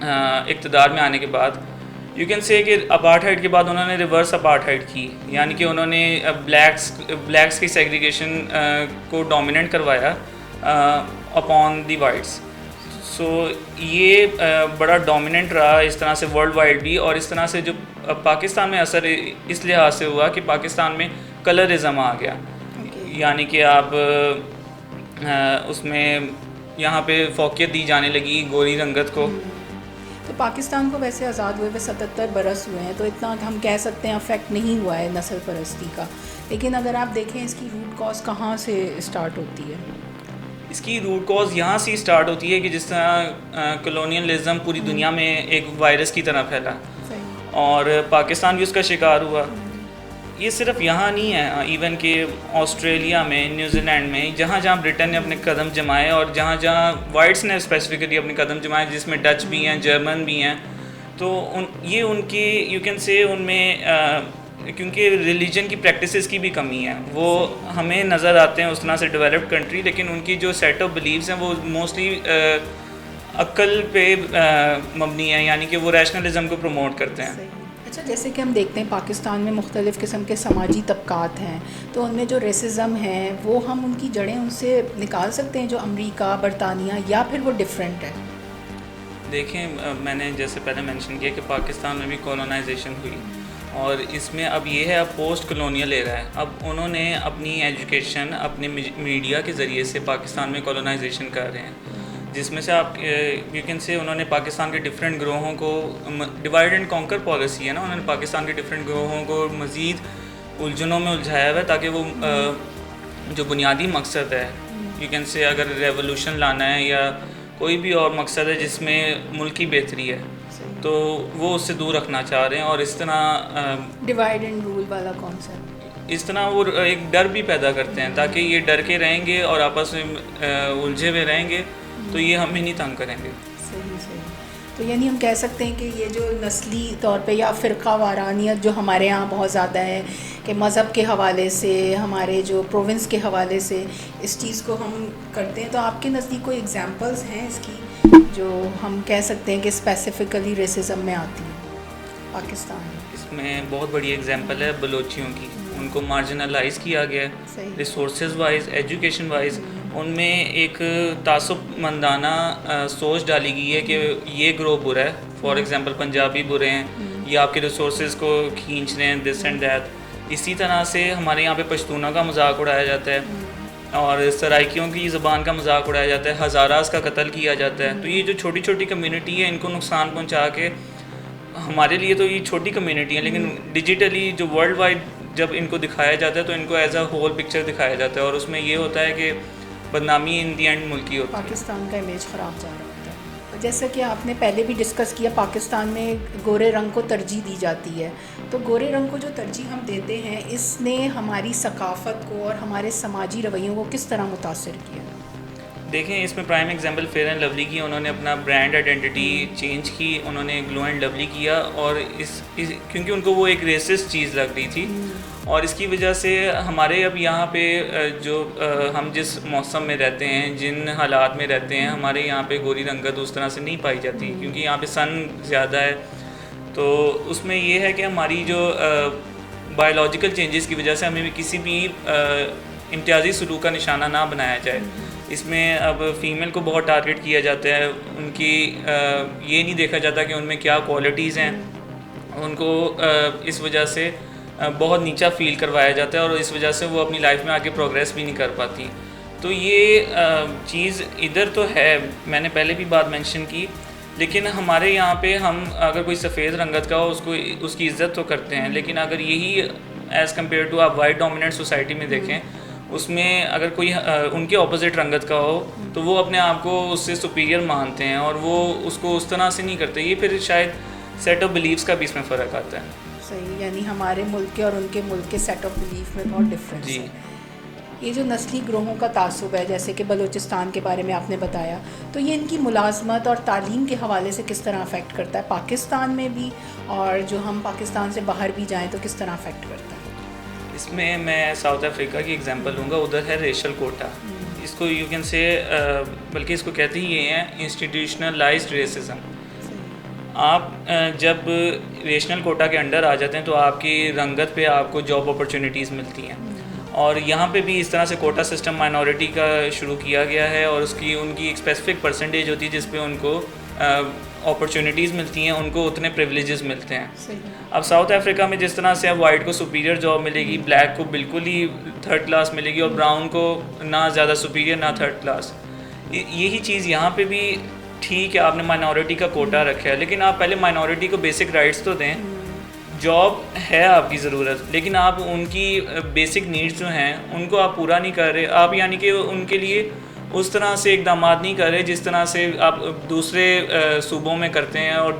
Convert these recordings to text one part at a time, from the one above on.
اقتدار میں آنے کے بعد یو کین سے کہ اپارٹھائڈ کے بعد انہوں نے ریورس اپارٹھائڈ کی, یعنی کہ انہوں نے بلیکس کی سیگریگیشن کو ڈومیننٹ کروایا اپون دی وائٹس. سو یہ بڑا ڈومیننٹ رہا اس طرح سے ورلڈ وائڈ بھی, اور اس طرح سے جو پاکستان میں اثر اس لحاظ سے ہوا کہ پاکستان میں کلرزم آ گیا, یعنی کہ آپ اس میں یہاں پہ فوقیت دی جانے لگی گوری رنگت کو. تو پاکستان کو ویسے آزاد ہوئے 77 برس ہوئے ہیں, تو اتنا ہم کہہ سکتے ہیں افیکٹ نہیں ہوا ہے نسل پرستی کا, لیکن اگر آپ دیکھیں اس کی روٹ کاز کہاں سے اسٹارٹ ہوتی ہے؟ اس کی روٹ کاز یہاں سے اسٹارٹ ہوتی ہے کہ جس طرح کلونیلزم پوری دنیا میں ایک وائرس کی طرح پھیلا اور پاکستان بھی اس کا شکار ہوا. یہ صرف یہاں نہیں ہے, ایون کہ آسٹریلیا میں, نیوزی لینڈ میں, جہاں جہاں برٹن نے اپنے قدم جمائے اور جہاں جہاں وائٹس نے اسپیسیفکلی اپنے قدم جمائے, جس میں ڈچ بھی ہیں, جرمن بھی ہیں, تو یہ ان کی یو کین سے ان میں کیونکہ ریلیجن کی پریکٹسز کی بھی کمی ہے, وہ ہمیں نظر آتے ہیں اس طرح سے ڈیولپڈ کنٹری, لیکن ان کی جو سیٹ آف بلیفز ہیں وہ موسٹلی عقل پہ مبنی ہے, یعنی کہ وہ ریشنلزم کو پروموٹ کرتے ہیں. اچھا, جیسے کہ ہم دیکھتے ہیں پاکستان میں مختلف قسم کے سماجی طبقات ہیں, تو ان میں جو ریسزم ہے وہ ہم ان کی جڑیں ان سے نکال سکتے ہیں جو امریکہ, برطانیہ, یا پھر وہ ڈفرینٹ ہے؟ دیکھیں, میں نے جیسے پہلے مینشن کیا کہ پاکستان میں بھی کولونائزیشن ہوئی, اور اس میں اب یہ ہے اب پوسٹ کلونیل ایرا ہے. اب انہوں نے اپنی ایجوکیشن اپنے میڈیا کے ذریعے سے پاکستان میں کولونائزیشن کر رہے ہیں, جس میں سے آپ یو کین سے انہوں نے پاکستان کے ڈفرینٹ گروہوں کو ڈیوائڈ اینڈ کانکر پالیسی ہے نا, انہوں نے پاکستان کے ڈفرینٹ گروہوں کو مزید الجھنوں میں الجھایا ہوا ہے, تاکہ وہ جو بنیادی مقصد ہے یو کین سے اگر ریولوشن لانا ہے یا کوئی بھی اور مقصد ہے جس میں ملک کی بہتری ہے, تو وہ اس سے دور رکھنا چاہ رہے ہیں. اور اس طرح ڈیوائڈ اینڈ رول والا کانسیپٹ, اس طرح وہ ایک ڈر بھی پیدا کرتے ہیں, تاکہ یہ ڈر کے رہیں گے اور آپس میں الجھے ہوئے رہیں گے تو یہ ہمیں نہیں تنگ کریں گے. صحیح. تو یعنی ہم کہہ سکتے ہیں کہ یہ جو نسلی طور پہ یا فرقہ وارانیت جو ہمارے یہاں بہت زیادہ ہے, کہ مذہب کے حوالے سے, ہمارے جو پروونس کے حوالے سے اس چیز کو ہم کرتے ہیں, تو آپ کے نزدیک کوئی ایگزامپلس ہیں اس کی جو ہم کہہ سکتے ہیں کہ اسپیسیفکلی ریسزم میں آتی ہے پاکستان میں؟ اس میں بہت بڑی ایگزامپل ہے بلوچیوں کی, ان کو مارجنلائز کیا گیا ہے ریسورسز وائز, ایجوکیشن وائز. ان میں ایک تعصب مندانہ سوچ ڈالی گئی ہے کہ یہ گروہ برا ہے, فار ایگزامپل پنجابی برے ہیں, یہ آپ کے ریسورسز کو کھینچ رہے ہیں, دس اینڈ دیٹ. اسی طرح سے ہمارے یہاں پہ پشتونہ کا مذاق اڑایا جاتا ہے, اور سرائکیوں کی زبان کا مذاق اڑایا جاتا ہے, ہزاراز کا قتل کیا جاتا ہے. تو یہ جو چھوٹی چھوٹی کمیونٹی ہے, ان کو نقصان پہنچا کے, ہمارے لیے تو یہ چھوٹی کمیونٹی ہے, لیکن ڈیجیٹلی جو ورلڈ وائڈ جب ان کو دکھایا جاتا ہے تو ان کو ایز اے ہول پکچر دکھایا جاتا ہے, اور اس میں یہ ہوتا ہے کہ بدنامی ان دی اینڈ ملکی ہوتی ہے, پاکستان کا امیج خراب جا رہا ہوتا ہے. جیسا کہ آپ نے پہلے بھی ڈسکس کیا, پاکستان میں گورے رنگ کو ترجیح دی جاتی ہے, تو گورے رنگ کو جو ترجیح ہم دیتے ہیں, اس نے ہماری ثقافت کو اور ہمارے سماجی رویوں کو کس طرح متاثر کیا؟ دیکھیں, اس میں prime example Fair and Lovely کی, انہوں نے اپنا برانڈ آئیڈینٹی چینج کی, انہوں نے گلو اینڈ لولی کیا, اور اس کیونکہ ان کو وہ ایک ریسسٹ چیز لگ رہی تھی, اور اس کی وجہ سے ہمارے اب یہاں پہ جو ہم جس موسم میں رہتے ہیں, جن حالات میں رہتے ہیں, ہمارے یہاں پہ گوری رنگت اس طرح سے نہیں پائی جاتی, کیونکہ یہاں پہ سن زیادہ ہے. تو اس میں یہ ہے کہ ہماری جو بایولوجیکل چینجز کی وجہ سے ہمیں بھی کسی بھی امتیازی سلوک کا نشانہ نہ بنایا جائے. اس میں اب فیمیل کو بہت ٹارگیٹ کیا جاتا ہے, ان کی یہ نہیں دیکھا جاتا کہ ان میں کیا کوالٹیز ہیں, ان کو اس وجہ سے بہت نیچا فیل کروایا جاتا ہے, اور اس وجہ سے وہ اپنی لائف میں آگے پروگریس بھی نہیں کر پاتی. تو یہ چیز ادھر تو ہے, میں نے پہلے بھی بات مینشن کی, لیکن ہمارے یہاں پہ ہم اگر کوئی سفید رنگت کا ہو اس کی عزت تو کرتے ہیں, لیکن اگر یہی ایز کمپیئر ٹو آپ وائٹ ڈومیننٹ سوسائٹی میں دیکھیں, اس میں اگر کوئی ان کے اپوزٹ رنگت کا ہو تو وہ اپنے آپ کو اس سے سپیریئر مانتے ہیں, اور وہ اس کو اس طرح سے نہیں کرتے. یہ پھر شاید سیٹ آف بلیفس کا بھی اس میں فرق آتا ہے. صحیح, یعنی ہمارے ملک کے اور ان کے ملک کے سیٹ آف بلیف میں بہت ڈفرینس ہے. یہ جو نسلی گروہوں کا تعصب ہے, جیسے کہ بلوچستان کے بارے میں آپ نے بتایا, تو یہ ان کی ملازمت اور تعلیم کے حوالے سے کس طرح افیکٹ کرتا ہے پاکستان میں بھی, اور جو ہم پاکستان سے باہر بھی جائیں تو کس طرح افیکٹ کرتا ہے؟ اس میں ساؤتھ افریقہ کی ایگزامپل لوں گا. ادھر ہے ریشل کوٹا, اس کو یو کین سے بلکہ اس کو کہتے ہی یہ ہیں انسٹیٹیوشنلائزڈ ریسزم. آپ جب ریشنل کوٹا کے انڈر آ جاتے ہیں تو آپ کی رنگت پہ آپ کو جاب اپرچونیٹیز ملتی ہیں، اور یہاں پہ بھی اس طرح سے کوٹا سسٹم مائنورٹی کا شروع کیا گیا ہے، اور ان کی ایک اسپیسیفک پرسنٹیج ہوتی ہے جس پہ ان کو اپرچونیٹیز ملتی ہیں، ان کو اتنے پریولیجز ملتے ہیں۔ اب ساؤتھ افریقہ میں جس طرح سے اب وائٹ کو سپیریئر جاب ملے گی، بلیک کو بالکل ہی تھرڈ کلاس ملے گی، اور براؤن کو نہ زیادہ سپیریئر نہ تھرڈ کلاس، یہی چیز یہاں پہ بھی ٹھیک ہے۔ آپ نے مائنورٹی کا کوٹا رکھا ہے، لیکن آپ پہلے مائنورٹی کو بیسک رائٹس تو دیں۔ جاب ہے آپ کی ضرورت، لیکن آپ ان کی بیسک نیڈس جو ہیں ان کو آپ پورا نہیں کر رہے، آپ یعنی کہ ان کے لیے اس طرح سے اقدامات نہیں کر رہے جس طرح سے آپ دوسرے صوبوں میں کرتے ہیں اور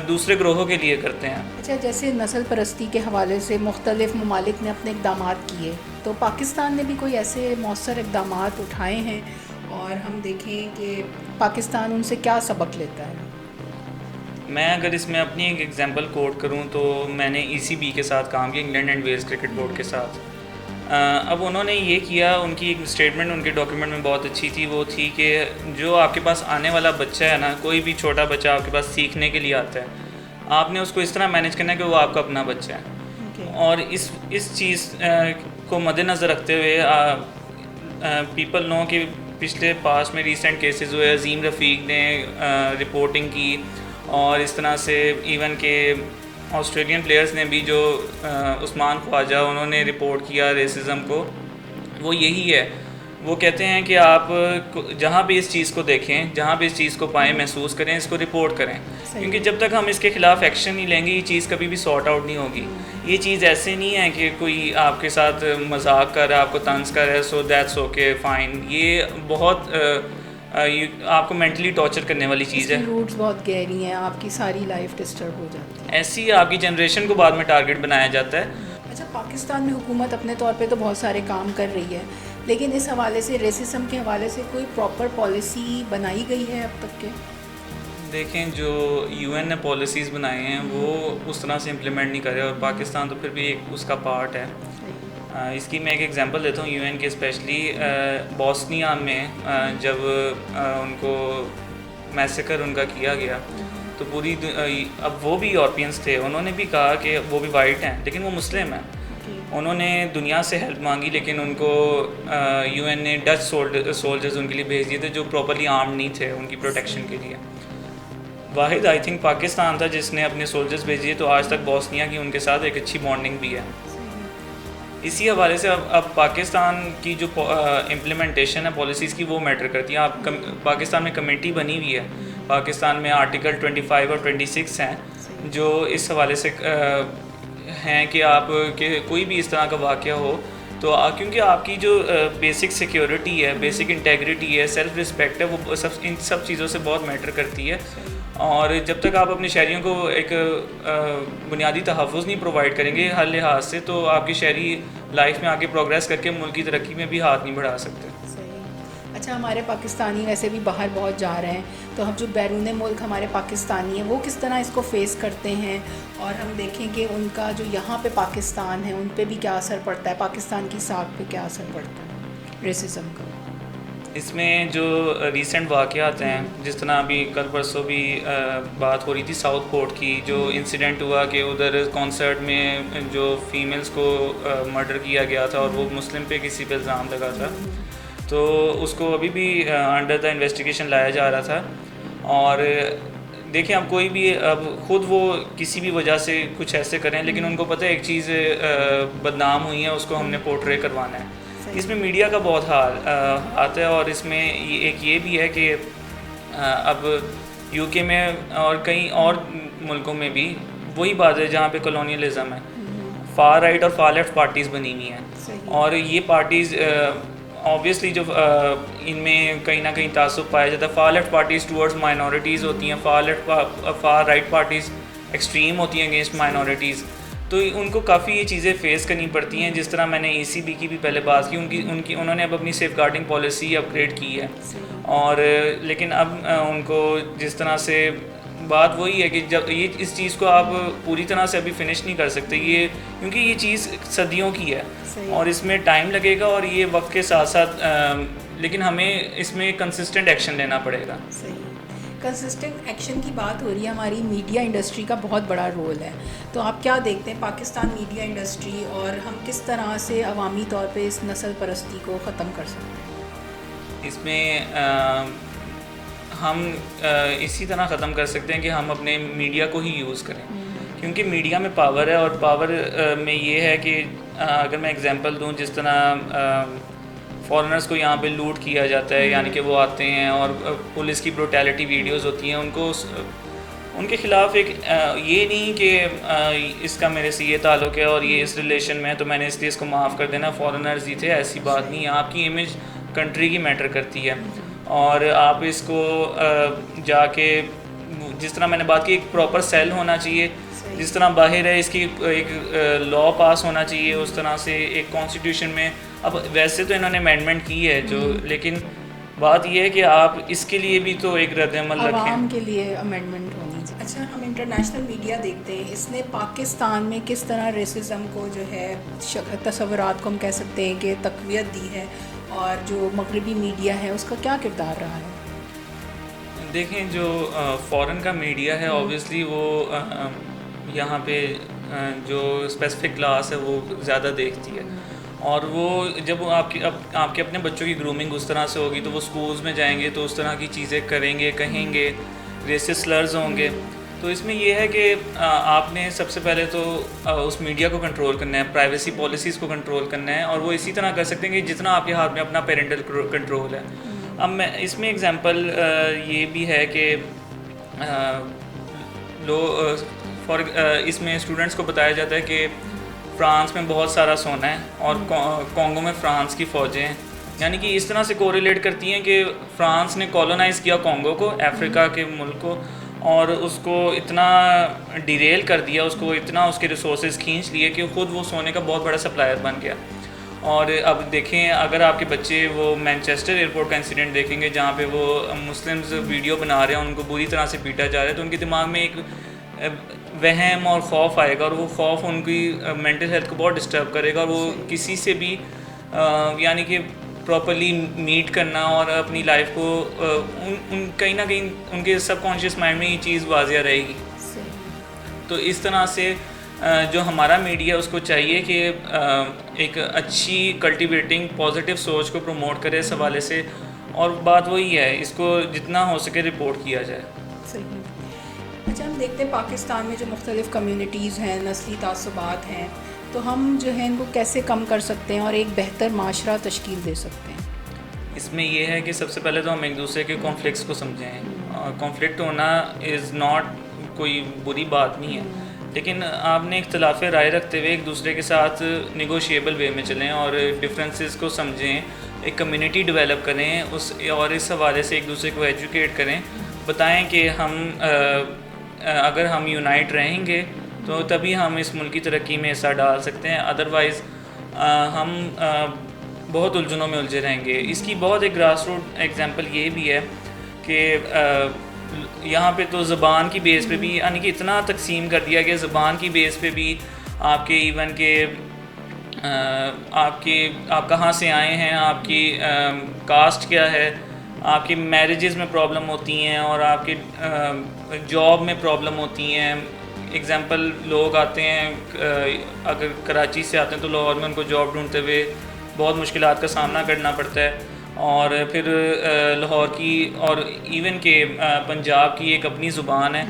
دوسرے گروہوں کے لیے کرتے ہیں۔ اچھا، جیسے نسل پرستی کے حوالے سے مختلف ممالک نے اپنے اقدامات کیے، تو پاکستان نے بھی کوئی ایسے مؤثر اقدامات اٹھائے ہیں، اور ہم دیکھیں کہ پاکستان ان سے کیا سبق لیتا ہے؟ میں اگر اس میں اپنی ایک ایگزامپل کوٹ کروں تو میں نے ECB کے ساتھ کام کیا، England and Wales cricket board کے ساتھ۔ اب انہوں نے یہ کیا، ان کی ایک اسٹیٹمنٹ ان کے ڈاکیومنٹ میں بہت اچھی تھی، وہ تھی کہ جو آپ کے پاس آنے والا بچہ ہے نا، کوئی بھی چھوٹا بچہ آپ کے پاس سیکھنے کے لیے آتا ہے، آپ نے اس کو اس طرح مینیج کرنا ہے کہ وہ آپ کا اپنا بچہ ہے۔ اور اس چیز کو مد نظر رکھتے ہوئے پیپل نو کہ پچھلے پاس میں ریسنٹ کیسز ہوئے، عظیم رفیق نے رپورٹنگ کی، اور اس طرح سے ایون کہ آسٹریلین پلیئرز نے بھی، جو عثمان خواجہ، انہوں نے رپورٹ کیا ریسزم کو۔ وہ یہی ہے، وہ کہتے ہیں کہ آپ جہاں بھی اس چیز کو دیکھیں، جہاں بھی اس چیز کو پائیں، محسوس کریں، اس کو رپورٹ کریں، کیونکہ جب تک ہم اس کے خلاف ایکشن نہیں لیں گے یہ چیز کبھی بھی سارٹ آؤٹ نہیں ہوگی۔ یہ چیز ایسے نہیں ہے کہ کوئی آپ کے ساتھ مذاق کر رہا ہے، آپ کو طنز کر رہا ہے، سو دیٹس اوکے فائن۔ یہ بہت آپ کو مینٹلی ٹارچر کرنے والی چیز ہے، روٹس بہت گہری ہیں، آپ کی ساری لائف ڈسٹرب ہو جاتی ہے، ایسی آپ کی جنریشن کو بعد میں ٹارگٹ بنایا جاتا ہے۔ اچھا، پاکستان میں حکومت اپنے طور پہ تو بہت سارے کام کر رہی ہے، لیکن اس حوالے سے ریسزم کے حوالے سے کوئی پراپر پالیسی بنائی گئی ہے اب تک کے؟ دیکھیں، جو UN نے پالیسیز بنائے ہیں وہ اس طرح سے امپلیمنٹ نہیں کر رہے، اور پاکستان تو پھر بھی ایک اس کا پارٹ ہے۔ اس کی میں ایک ایگزامپل دیتا ہوں UN کے، اسپیشلی بوسنیا میں جب ان کو میسیکر ان کا کیا گیا تو پوری اب وہ بھی یورپینس تھے، انہوں نے بھی کہا کہ وہ بھی وائٹ ہیں لیکن وہ مسلم ہیں، انہوں نے دنیا سے ہیلپ مانگی، لیکن ان کو UN نے ڈچ سولجرز ان کے لیے بھیج دیے تھے جو پراپرلی آرمڈ نہیں تھے ان کی پروٹیکشن کے لیے۔ واحد آئی تھنک پاکستان تھا جس نے اپنے سولجرز بھیجیے، تو آج تک بوسنیا کی ان کے ساتھ ایک اچھی بانڈنگ بھی ہے۔ اسی حوالے سے اب پاکستان کی جو امپلیمنٹیشن ہے پالیسیز کی، وہ میٹر کرتی ہے۔ آپ پاکستان میں کمیٹی بنی ہوئی ہے، پاکستان میں آرٹیکل 25 اور 26 ہیں جو اس حوالے سے ہیں کہ آپ کہ کوئی بھی اس طرح کا واقعہ ہو تو کیونکہ آپ کی جو بیسک سیکیورٹی ہے، بیسک انٹیگریٹی ہے، سیلف رسپیکٹ ہے، وہ ان سب چیزوں سے بہت میٹر کرتی ہے، اور جب تک آپ اپنے شہریوں کو ایک بنیادی تحفظ نہیں پرووائڈ کریں گے ہر لحاظ سے، تو آپ کی شہری لائف میں آگے پروگریس کر کے ملک کی ترقی میں بھی ہاتھ نہیں بڑھا سکتے۔ اچھا، ہمارے پاکستانی ویسے بھی باہر بہت جا رہے ہیں، تو ہم جو بیرون ملک ہمارے پاکستانی ہیں وہ کس طرح اس کو فیس کرتے ہیں، اور ہم دیکھیں کہ ان کا جو یہاں پہ پاکستان ہے ان پہ بھی کیا اثر پڑتا ہے، پاکستان کی ساکھ پہ کیا اثر پڑتا ہے ریسزم کا؟ اس میں جو ریسنٹ واقعات ہیں، جس طرح ابھی کل پرسوں بھی بات ہو رہی تھی ساؤتھ پورٹ کی، جو انسیڈنٹ ہوا کہ ادھر کانسرٹ میں جو فیمیلز کو مرڈر کیا گیا تھا اور وہ مسلم پہ کسی پہ الزام لگا تھا، تو اس کو ابھی بھی انڈر دا انویسٹیگیشن لایا جا رہا تھا۔ اور دیکھیں، اب کوئی بھی اب خود وہ کسی بھی وجہ سے کچھ ایسے کریں، لیکن ان کو پتہ ہے ایک چیز بدنام ہوئی ہے، اس کو ہم نے پورٹرے کروانا ہے۔ اس میں میڈیا کا بہت ہاتھ ہے، اور اس میں ایک یہ بھی ہے کہ اب UK میں اور کئی اور ملکوں میں بھی وہی بات ہے جہاں پہ کالونیلزم ہے، فار رائٹ اور فار لیفٹ پارٹیز بنی ہوئی ہیں، اور یہ پارٹیز آبویسلی جو ان میں کہیں نہ کہیں تعصب پایا جاتا ہے۔ Far left parties towards minorities ہوتی ہیں، فار رائٹ پارٹیز ایکسٹریم ہوتی ہیں اگینسٹ مائنورٹیز، تو ان کو کافی یہ چیزیں فیس کرنی پڑتی ہیں۔ جس طرح میں نے ECB کی بھی پہلے بات کی، انہوں نے اب اپنی سیف گارڈنگ پالیسی اپ گریڈ کی ہے، اور لیکن اب ان کو جس طرح سے بات وہی ہے کہ جب اس چیز کو آپ پوری طرح سے ابھی فنش نہیں کر سکتے، یہ کیونکہ یہ چیز صدیوں کی ہے اور اس میں ٹائم لگے گا، اور یہ وقت کے ساتھ ساتھ لیکن ہمیں اس میں کنسسٹنٹ ایکشن لینا پڑے گا۔ صحیح، کنسسٹنٹ ایکشن کی بات ہو رہی ہے، ہماری میڈیا انڈسٹری کا بہت بڑا رول ہے، تو آپ کیا دیکھتے ہیں پاکستان میڈیا انڈسٹری اور ہم کس طرح سے عوامی طور پہ اس نسل پرستی کو ختم کر سکتے ہیں؟ اس میں ہم اسی طرح ختم کر سکتے ہیں کہ ہم اپنے میڈیا کو ہی یوز کریں، کیونکہ میڈیا میں پاور ہے، اور پاور میں یہ ہے کہ اگر میں اگزامپل دوں، جس طرح فارنرز کو یہاں پہ لوٹ کیا جاتا ہے، یعنی کہ وہ آتے ہیں اور پولیس کی بروٹیلٹی ویڈیوز ہوتی ہیں، ان کے خلاف ایک یہ نہیں کہ اس کا میرے سے یہ تعلق ہے اور یہ اس ریلیشن میں ہے تو میں نے اس لیے اس کو معاف کر دینا، فارنرز ہی تھے، ایسی بات نہیں ہے. آپ کی امیج کنٹری کی میٹر کرتی ہے، اور آپ اس کو جا کے جس طرح میں نے بات کی ایک پراپر سیل ہونا چاہیے، جس طرح باہر ہے اس کی ایک لا پاس ہونا چاہیے، اس طرح سے ایک کانسٹیٹیوشن میں. اب ویسے تو انہوں نے امینڈمنٹ کی ہے لیکن بات یہ ہے کہ آپ اس کے لیے بھی تو ایک رد عمل رکھیں، عوام کے لیے امینڈمنٹ ہونی چاہیے. اچھا، ہم انٹرنیشنل میڈیا دیکھتے ہیں، اس نے پاکستان میں کس طرح ریسزم کو جو ہے تصورات کو ہم کہہ سکتے ہیں کہ تقویت دی ہے، اور جو مغربی میڈیا ہے اس کا کیا کردار رہا ہے؟ دیکھیں جو فورن کا میڈیا ہے اوبویسلی وہ یہاں پہ جو اسپیسیفک کلاس ہے وہ زیادہ دیکھتی ہے، اور وہ جب آپ کے اپنے بچوں کی گرومنگ اس طرح سے ہوگی تو وہ اسکولز میں جائیں گے تو اس طرح کی چیزیں کریں گے، کہیں گے، ریسس سلرز ہوں گے. تو اس میں یہ ہے کہ آپ نے سب سے پہلے تو اس میڈیا کو کنٹرول کرنا ہے، پرائیویسی پالیسیز کو کنٹرول کرنا ہے، اور وہ اسی طرح کر سکتے ہیں کہ جتنا آپ کے ہاتھ میں اپنا پیرنٹل کنٹرول ہے. اب میں اس میں اگزامپل یہ بھی ہے کہ اس میں اسٹوڈنٹس کو بتایا جاتا ہے کہ فرانس میں بہت سارا سونا ہے اور کانگو میں فرانس کی فوجیں ہیں، یعنی کہ اس طرح سے کوریلیٹ کرتی ہیں کہ فرانس نے کالونائز کیا کانگو کو، افریقہ کے ملک کو، اور اس کو اتنا ڈیریل کر دیا، اس کو اتنا اس کے ریسورسز کھینچ لیے کہ خود وہ سونے کا بہت بڑا سپلائر بن گیا. اور اب دیکھیں اگر آپ کے بچے وہ مینچسٹر ایئرپورٹ کا انسیڈنٹ دیکھیں گے جہاں پہ وہ مسلمز ویڈیو بنا رہے ہیں، ان کو بری طرح سے پیٹا جا رہا ہے، تو ان کے دماغ میں ایک وہم اور خوف آئے گا، اور وہ خوف ان کی مینٹل ہیلتھ کو بہت ڈسٹرب کرے گا، اور وہ کسی سے بھی یعنی کہ پراپرلی میٹ کرنا اور اپنی لائف کو کہیں نہ کہیں ان کے سب کانشیس مائنڈ میں یہ چیز واضح رہے گی. تو اس طرح سے جو ہمارا میڈیا اس کو چاہیے کہ ایک اچھی کلٹیویٹنگ پازیٹیو سوچ کو پروموٹ کرے اس حوالے سے، اور بات وہی ہے اس کو جتنا ہو سکے رپورٹ کیا جائے. صحیح. اچھا، ہم دیکھتے ہیں پاکستان میں جو مختلف کمیونٹیز ہیں، نسلی تعصبات ہیں، تو ہم جو ہے ان کو کیسے کم کر سکتے ہیں اور ایک بہتر معاشرہ تشکیل دے سکتے ہیں؟ اس میں یہ ہے کہ سب سے پہلے تو ہم ایک دوسرے کے کانفلکٹس کو سمجھیں. کانفلکٹ ہونا از ناٹ کوئی بری بات نہیں ہے، لیکن آپ نے اختلاف رائے رکھتے ہوئے ایک دوسرے کے ساتھ نیگوشیبل وے میں چلیں اور ڈفرینسز کو سمجھیں، ایک کمیونٹی ڈیولپ کریں اور اس حوالے سے ایک دوسرے کو ایجوکیٹ کریں، بتائیں کہ اگر ہم یونائٹ رہیں گے تو تبھی ہم اس ملک کی ترقی میں حصہ ڈال سکتے ہیں، ادروائز ہم بہت الجھنوں میں الجھے رہیں گے. اس کی بہت ایک گراس روٹ ایگزامپل یہ بھی ہے کہ یہاں پہ تو زبان کی بیس پہ بھی یعنی کہ اتنا تقسیم کر دیا کہ زبان کی بیس پہ بھی آپ کے ایون کہ آپ کہاں سے آئے ہیں، آپ کی کاسٹ کیا ہے، آپ کی میرجز میں پرابلم ہوتی ہیں اور آپ کے جاب میں پرابلم ہوتی ہیں. ایگزامپل لوگ آتے ہیں اگر کراچی سے آتے ہیں تو لاہور میں ان کو جاب ڈھونڈتے ہوئے بہت مشکلات کا سامنا کرنا پڑتا ہے، اور پھر لاہور کی اور ایون کہ پنجاب کی ایک اپنی زبان ہے،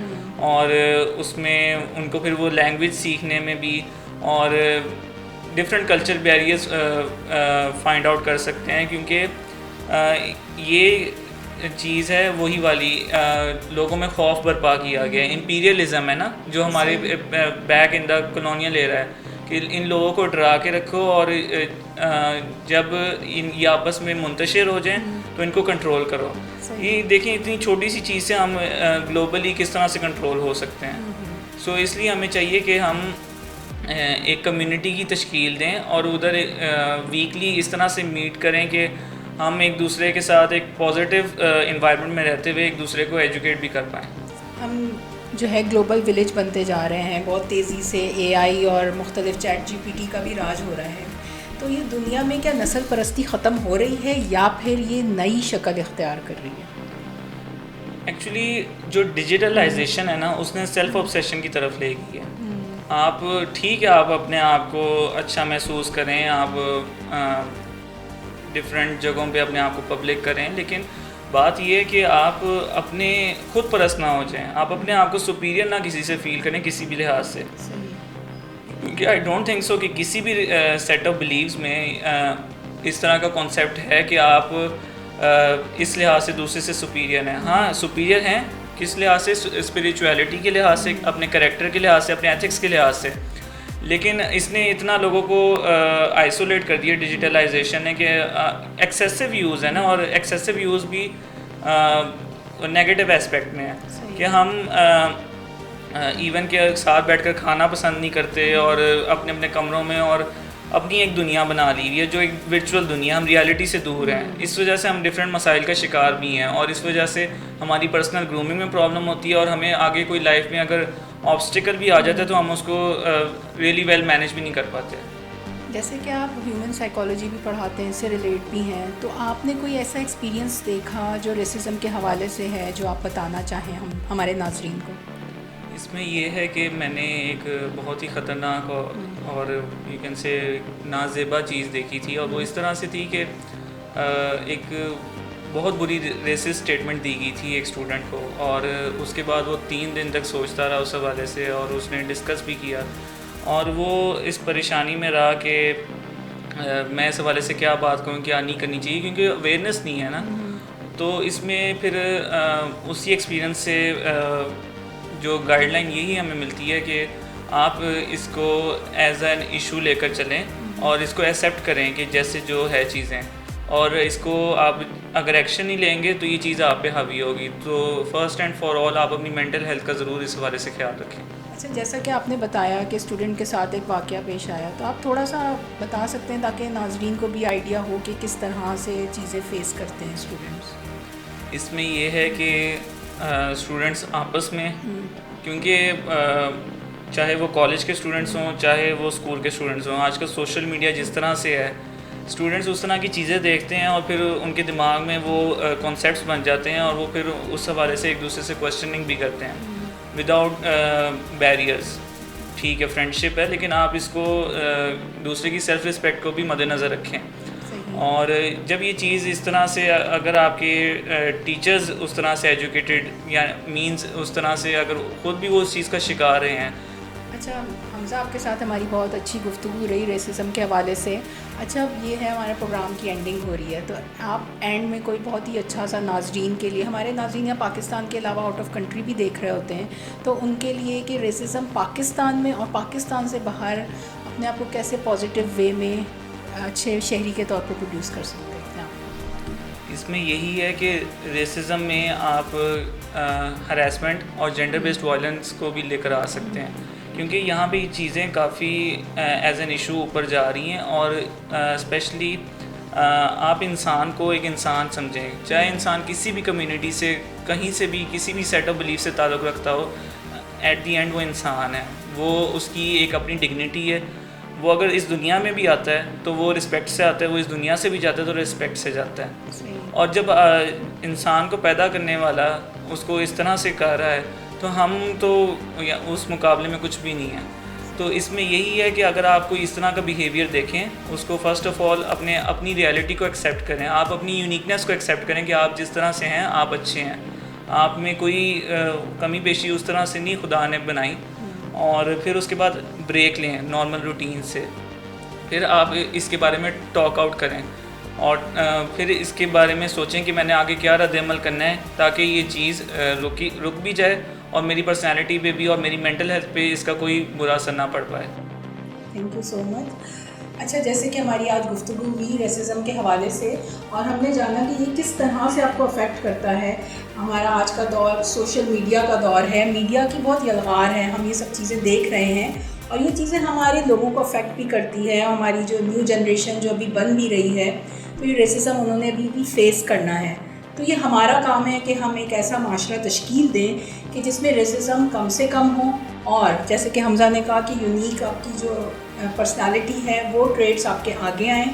اور اس میں ان کو پھر وہ لینگویج سیکھنے میں بھی اور different culture barriers find out کر سکتے ہیں، کیونکہ یہ چیز ہے وہی والی لوگوں میں خوف برپا کیا گیا ہے. امپیریلزم ہے نا جو ہمارے بیک ان دا کالونیل ایرا ہے کہ ان لوگوں کو ڈرا کے رکھو، اور جب یہ آپس میں منتشر ہو جائیں تو ان کو کنٹرول کرو. یہ دیکھیں اتنی چھوٹی سی چیز سے ہم گلوبلی کس طرح سے کنٹرول ہو سکتے ہیں. سو اس لیے ہمیں چاہیے کہ ہم ایک کمیونٹی کی تشکیل دیں اور ادھر ویکلی اس طرح سے میٹ کریں کہ ہم ایک دوسرے کے ساتھ ایک پازیٹیو انوائرمنٹ میں رہتے ہوئے ایک دوسرے کو ایجوکیٹ بھی کر پائیں. ہم جو ہے گلوبل ولیج بنتے جا رہے ہیں بہت تیزی سے، اے آئی اور مختلف چیٹ جی پی ٹی کا بھی راج ہو رہا ہے، تو یہ دنیا میں کیا نسل پرستی ختم ہو رہی ہے یا پھر یہ نئی شکل اختیار کر رہی ہے؟ ایکچولی جو ڈیجیٹلائزیشن ہے نا اس نے سیلف آبسیشن کی طرف لے گئی ہے. آپ ٹھیک ہے آپ اپنے آپ کو اچھا محسوس کریں, آپ ڈفرینٹ جگہوں پہ اپنے آپ کو پبلک کریں, لیکن بات یہ ہے کہ آپ اپنے خود پرست نہ ہو جائیں, آپ اپنے آپ کو سپیریئر نہ کسی سے فیل کریں کسی بھی لحاظ سے. کیونکہ آئی ڈونٹ تھنک سو کہ کسی بھی سیٹ آف بلیوز میں اس طرح کا کانسیپٹ ہے کہ آپ اس لحاظ سے دوسرے سے سپیریئر ہیں. ہاں سپیریئر ہیں کس لحاظ سے, اسپریچویلٹی کے لحاظ سے, اپنے کریکٹر کے لحاظ سے, اپنے ایتھکس کے لحاظ سے. لیکن اس نے اتنا لوگوں کو آئسولیٹ کر دیا ڈیجیٹلائزیشن نے کہ ایکسیسو یوز ہے نا, اور ایکسیسو یوز بھی نیگیٹو اسپیکٹ میں ہے کہ ہم ایون کے ساتھ بیٹھ کر کھانا پسند نہیں کرتے اور اپنے اپنے کمروں میں اور اپنی ایک دنیا بنا لی ہوئی ہے جو ایک ورچوئل دنیا, ہم ریالٹی سے دور ہیں. اس وجہ سے ہم ڈفرینٹ مسائل کا شکار بھی ہیں, اور اس وجہ سے ہماری پرسنل گرومنگ میں پرابلم ہوتی ہے, اور ہمیں آگے کوئی لائف میں اگر آبسٹیکل بھی آ جاتا ہے تو ہم اس کو ریئلی ویل مینیج بھی نہیں کر پاتے. جیسے کہ آپ ہیومن سائیکالوجی بھی پڑھاتے ہیں, اس سے ریلیٹ بھی ہیں, تو آپ نے کوئی ایسا ایکسپیرینس دیکھا جو ریسزم کے حوالے سے ہے جو آپ بتانا چاہیں ہمارے ناظرین کو؟ اس میں یہ ہے کہ میں نے ایک بہت ہی خطرناک اور یو کین سے نازیبا چیز دیکھی تھی, اور وہ اس طرح سے تھی کہ ایک بہت بری ریسسٹ اسٹیٹمنٹ دی گئی تھی ایک اسٹوڈنٹ کو, اور اس کے بعد وہ 3 دن تک سوچتا رہا اس حوالے سے, اور اس نے ڈسکس بھی کیا, اور وہ اس پریشانی میں رہا کہ میں اس حوالے سے کیا بات کروں, کیا نہیں کرنی چاہیے, کیونکہ اویئرنیس نہیں ہے نا. تو اس میں پھر اسی ایکسپیرئنس سے جو گائیڈ لائن یہی ہمیں ملتی ہے کہ آپ اس کو ایز این ایشو لے کر چلیں اور اس کو ایکسیپٹ کریں کہ جیسے جو ہے چیزیں, اور اس کو آپ اگر ایکشن نہیں لیں گے تو یہ چیز آپ پہ حاوی ہوگی. تو فرسٹ اینڈ فار آل آپ اپنی مینٹل ہیلتھ کا ضرور اس حوالے سے خیال رکھیں. اچھا, جیسا کہ آپ نے بتایا کہ اسٹوڈنٹ کے ساتھ ایک واقعہ پیش آیا, تو آپ تھوڑا سا بتا سکتے ہیں تاکہ ناظرین کو بھی آئیڈیا ہو کہ کس طرح سے چیزیں فیس کرتے ہیں اسٹوڈنٹس. اس میں یہ ہے کہ اسٹوڈنٹس آپس میں, کیونکہ چاہے وہ کالج کے اسٹوڈنٹس ہوں چاہے وہ اسکول کے اسٹوڈنٹس ہوں, آج کل سوشل میڈیا جس طرح سے ہے, اسٹوڈنٹس اس طرح کی چیزیں دیکھتے ہیں اور پھر ان کے دماغ میں وہ کانسیپٹس بن جاتے ہیں, اور وہ پھر اس حوالے سے ایک دوسرے سے کویسچننگ بھی کرتے ہیں وداؤٹ بیریئرز. ٹھیک ہے فرینڈ شپ ہے, لیکن آپ اس کو دوسرے کی سیلف رسپیکٹ کو بھی مد نظر رکھیں. اور جب یہ چیز اس طرح سے اگر آپ کے ٹیچرز اس طرح سے ایجوکیٹڈ یا مینز اس طرح سے اگر خود بھی وہ اس چیز کا شکار رہے ہیں. اچھا حمزہ, آپ کے ساتھ ہماری بہت اچھی گفتگو رہی ریسزم کے حوالے سے. اچھا یہ ہے ہمارے پروگرام کی اینڈنگ ہو رہی ہے, تو آپ اینڈ میں کوئی بہت ہی اچھا سا ناظرین کے لیے, ہمارے ناظرین یا پاکستان کے علاوہ آؤٹ آف کنٹری بھی دیکھ رہے ہوتے ہیں, تو ان کے لیے کہ ریسزم پاکستان میں اور پاکستان سے باہر اپنے آپ کو کیسے پازیٹیو وے میں اچھے شہری کے طور پر پروڈیوس کر سکتے ہیں. اس میں یہی ہے کہ ریسزم میں آپ ہراسمنٹ اور جینڈر بیسڈ وائلنس کو بھی لے کر آ سکتے ہیں, کیونکہ یہاں پہ یہ چیزیں کافی ایز این ایشو اوپر جا رہی ہیں, اور اسپیشلی آپ انسان کو ایک انسان سمجھیں, چاہے انسان کسی بھی کمیونٹی سے کہیں سے بھی کسی بھی سیٹ آف بلیف سے تعلق رکھتا ہو, ایٹ دی اینڈ وہ انسان ہے, وہ اس کی ایک اپنی ڈگنیٹی ہے. وہ اگر اس دنیا میں بھی آتا ہے تو وہ رسپیکٹ سے آتا ہے, وہ اس دنیا سے بھی جاتا ہے تو رسپیکٹ سے جاتا ہے. اور جب انسان کو پیدا کرنے والا اس کو اس طرح سے کہہ رہا ہے تو ہم تو اس مقابلے میں کچھ بھی نہیں ہے. تو اس میں یہی ہے کہ اگر آپ کوئی اس طرح کا بیہیویئر دیکھیں, اس کو فرسٹ آف آل اپنی ریالٹی کو ایکسیپٹ کریں, آپ اپنی یونیکنیس کو ایکسیپٹ کریں کہ آپ جس طرح سے ہیں آپ اچھے ہیں, آپ میں کوئی کمی بیشی اس طرح سے نہیں خدا نے بنائی. اور پھر اس کے بعد بریک لیں نارمل روٹین سے, پھر آپ اس کے بارے میں ٹاک آؤٹ کریں, اور پھر اس کے بارے میں سوچیں کہ میں نے آگے کیا رد عمل کرنا ہے تاکہ یہ چیز رک بھی جائے اور میری پرسنالٹی پہ بھی اور میری مینٹل ہیلتھ پہ اس کا کوئی برا اثر نہ پڑ پائے. تھینک یو سو مچ. اچھا, جیسے کہ ہماری آج گفتگو ہوئی ریسزم کے حوالے سے, اور ہم نے جانا کہ یہ کس طرح سے آپ کو افیکٹ کرتا ہے. ہمارا آج کا دور سوشل میڈیا کا دور ہے, میڈیا کی بہت یلغار ہے, ہم یہ سب چیزیں دیکھ رہے ہیں, اور یہ چیزیں ہمارے لوگوں کو افیکٹ بھی کرتی ہے. ہماری جو نیو جنریشن جو ابھی بن بھی رہی ہے, تو یہ ریسزم انہوں نے ابھی بھی فیس کرنا ہے. تو یہ ہمارا کام ہے کہ ہم ایک ایسا معاشرہ تشکیل دیں کہ جس میں ریسزم کم سے کم ہو, اور جیسے کہ حمزہ نے کہا کہ یونیک آپ کی جو پرسنالٹی ہے وہ ٹریٹس آپ کے آگے آئیں,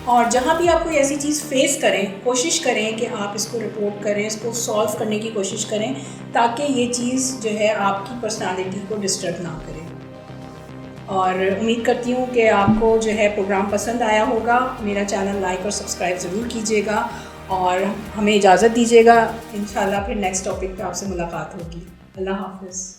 اور جہاں بھی آپ کوئی ایسی چیز فیس کریں کوشش کریں کہ آپ اس کو رپورٹ کریں, اس کو سالو کرنے کی کوشش کریں تاکہ یہ چیز جو ہے آپ کی پرسنالٹی کو ڈسٹرب نہ کرے. اور امید کرتی ہوں کہ آپ کو جو ہے پروگرام پسند آیا ہوگا. میرا چینل لائک اور سبسکرائب ضرور کیجیے گا اور ہمیں اجازت دیجیے گا. انشاءاللہ پھر نیکسٹ ٹاپک پہ آپ سے ملاقات ہوگی. اللہ حافظ.